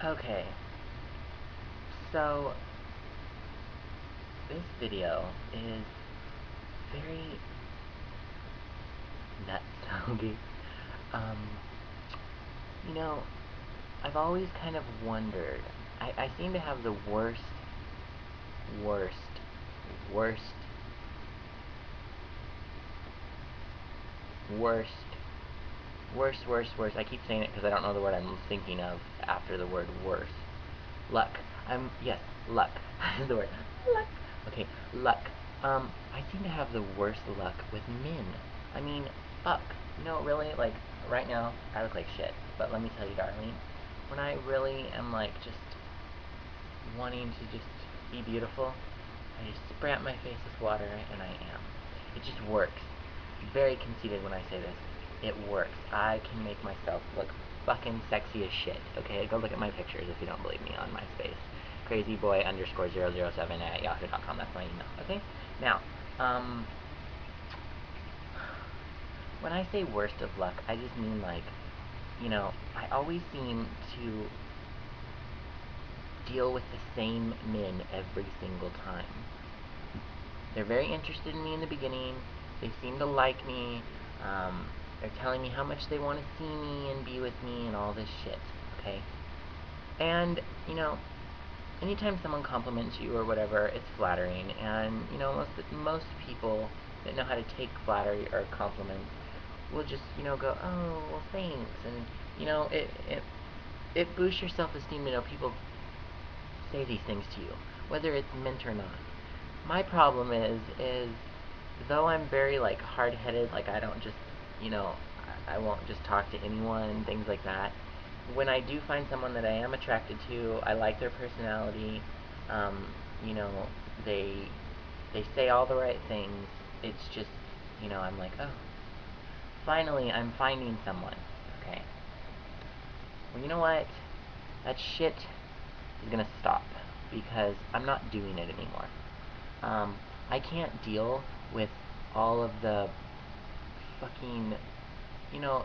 Okay, so this video is very nuts, okay? Um, you know, I've always kind of wondered. I seem to have the worst, worst, worst, worst. I keep saying it because I don't know the word I'm thinking of after the word worse. Luck. Yes, luck is the word. Luck. Okay, luck. I seem to have the worst luck with men. I mean, fuck. Really, like, right now, I look like shit. But let me tell you, darling, when I really am, like, just wanting to just be beautiful, I just spray out my face with water, and I am. It just works. Very conceited when I say this. It works. I can make myself look fucking sexy as shit. Okay, go look at my pictures if you don't believe me on MySpace. Crazyboy_007 at yahoo.com. That's my email. Okay. Now, when I say worst of luck, I just mean like, I always seem to deal with the same men every single time. They're very interested in me in the beginning. They seem to like me. They're telling me how much they want to see me and be with me and all this shit, okay? And, anytime someone compliments you or whatever, it's flattering. And, most people that know how to take flattery or compliments will just, go, oh, well, thanks. And, it boosts your self-esteem to know people say these things to you, whether it's meant or not. My problem is though I'm very like hard-headed, like I don't just, I won't just talk to anyone, things like that. When I do find someone that I am attracted to, I like their personality. Um, you know, they they say all the right things. It's just, I'm like, oh, finally, I'm finding someone. Okay. Well, you know what? That shit is gonna stop because I'm not doing it anymore. Um, I can't deal with all of the fucking,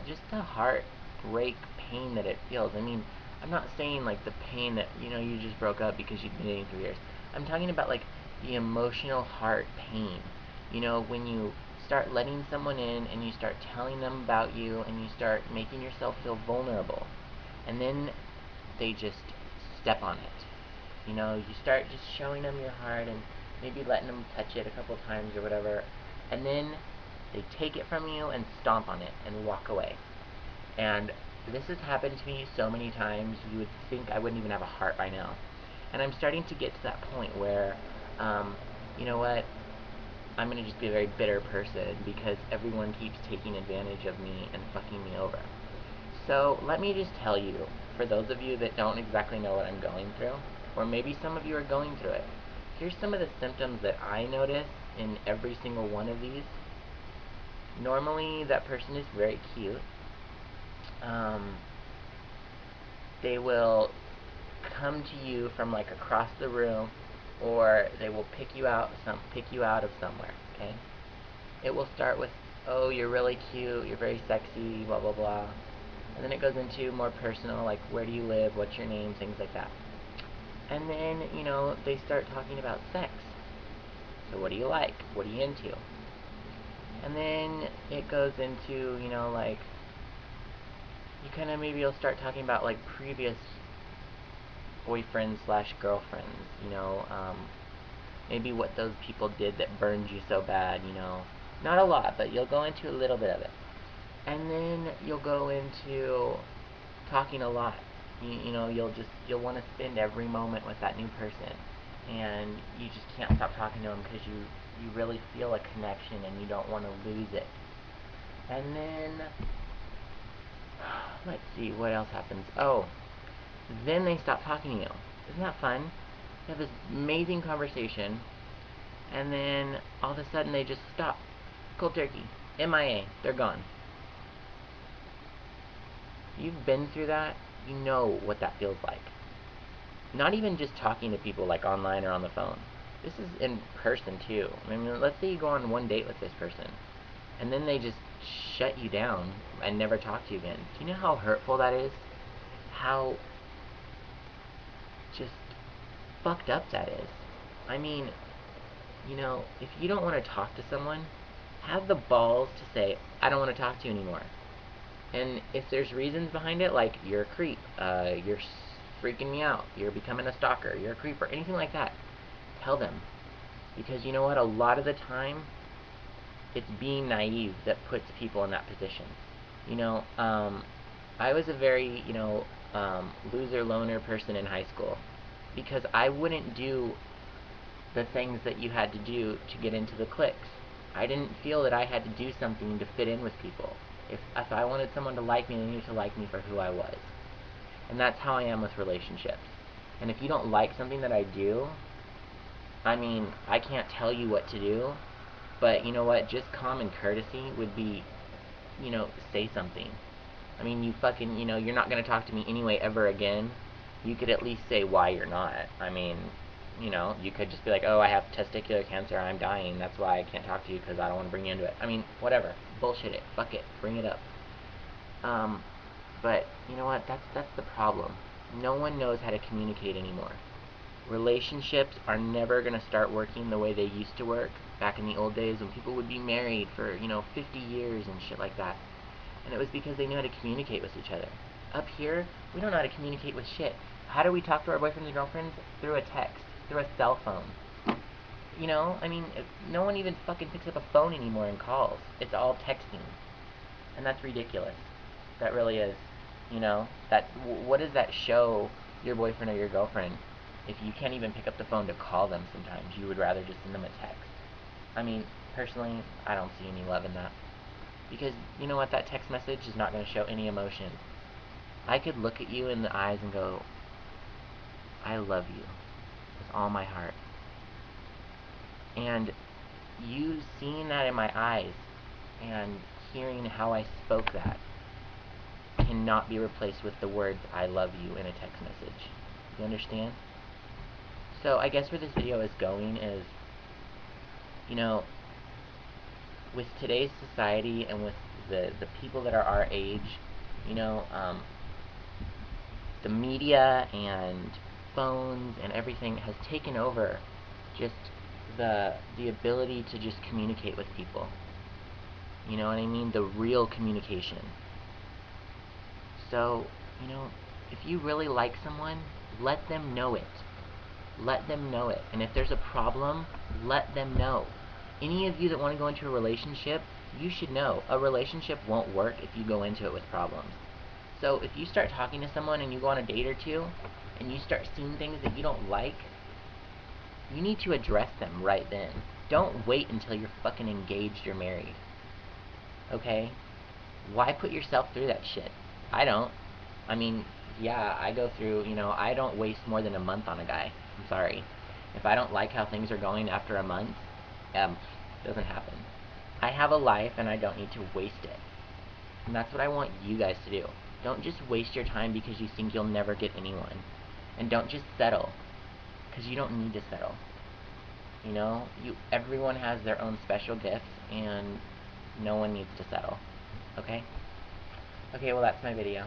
just the heartbreak pain that it feels. I mean, I'm not saying like the pain that, you just broke up because you've been dating 3 years. I'm talking about like the emotional heart pain. When you start letting someone in and you start telling them about you and you start making yourself feel vulnerable. And then they just step on it. You start just showing them your heart and maybe letting them touch it a couple times or whatever, and then they take it from you and stomp on it and walk away. And this has happened to me so many times, you would think I wouldn't even have a heart by now. And I'm starting to get to that point where, you know what, I'm going to just be a very bitter person because everyone keeps taking advantage of me and fucking me over. So let me just tell you, for those of you that don't exactly know what I'm going through, or maybe some of you are going through it, here's some of the symptoms that I notice in every single one of these. Normally, that person is very cute. Um, they will come to you from like across the room, or they will pick you out of somewhere. Okay. It will start with, "Oh, you're really cute. You're very sexy. Blah blah blah." And then it goes into more personal, like where do you live, what's your name, things like that. And then, they start talking about sex. So what do you like? What are you into? And then it goes into, like, you kind of maybe you'll start talking about, like, previous boyfriends slash girlfriends, maybe what those people did that burned you so bad, Not a lot, but you'll go into a little bit of it. And then you'll go into talking a lot. You'll want to spend every moment with that new person, and you just can't stop talking to them because you really feel a connection and you don't want to lose it. And then let's see what else happens. Oh, then they stop talking to you. Isn't that fun? You have this amazing conversation, and then all of a sudden they just stop. Cold turkey. MIA. They're gone. You've been through that. You know what that feels like. Not even just talking to people like online or on the phone. This is in person too. I mean, let's say you go on one date with this person, and then they just shut you down and never talk to you again. Do you know how hurtful that is? How just fucked up that is. I mean, if you don't want to talk to someone, have the balls to say, I don't want to talk to you anymore. And if there's reasons behind it, like you're a creep, you're freaking me out, you're becoming a stalker, you're a creep, or anything like that, tell them. Because you know what? A lot of the time, it's being naive that puts people in that position. You know, I was a very, loser loner person in high school because I wouldn't do the things that you had to do to get into the cliques. I didn't feel that I had to do something to fit in with people. If I wanted someone to like me, they needed to like me for who I was. And that's how I am with relationships. And if you don't like something that I do, I mean, I can't tell you what to do, but you know what? Just common courtesy would be, say something. I mean, you fucking, you're not going to talk to me anyway ever again. You could at least say why you're not. I mean, you could just be like, oh, I have testicular cancer, I'm dying, that's why I can't talk to you because I don't want to bring you into it. I mean, whatever. Bullshit it. Fuck it. Bring it up. But, you know what? That's the problem. No one knows how to communicate anymore. Relationships are never going to start working the way they used to work back in the old days when people would be married for, 50 years and shit like that. And it was because they knew how to communicate with each other. Up here, we don't know how to communicate with shit. How do we talk to our boyfriends and girlfriends? Through a text, through a cell phone. I mean, no one even fucking picks up a phone anymore and calls. It's all texting. And that's ridiculous. That really is. What does that show your boyfriend or your girlfriend if you can't even pick up the phone to call them sometimes? You would rather just send them a text. I mean, personally, I don't see any love in that. Because, you know what, that text message is not going to show any emotion. I could look at you in the eyes and go, I love you with all my heart. And you seeing that in my eyes and hearing how I spoke that cannot be replaced with the words I love you in a text message. You understand? So I guess where this video is going is, with today's society and with the people that are our age, the media and phones and everything has taken over just the ability to just communicate with people. You know what I mean? The real communication. So, if you really like someone, let them know it. Let them know it. And if there's a problem, let them know. Any of you that want to go into a relationship, you should know a relationship won't work if you go into it with problems. So if you start talking to someone and you go on a date or two, and you start seeing things that you don't like, you need to address them right then. Don't wait until you're fucking engaged or married. Okay? Why put yourself through that shit? I don't. I mean, yeah, I go through, I don't waste more than a month on a guy. I'm sorry. If I don't like how things are going after a month, it doesn't happen. I have a life and I don't need to waste it. And that's what I want you guys to do. Don't just waste your time because you think you'll never get anyone. And don't just settle, because you don't need to settle. Everyone has their own special gifts, and no one needs to settle. Okay? Okay, well, that's my video.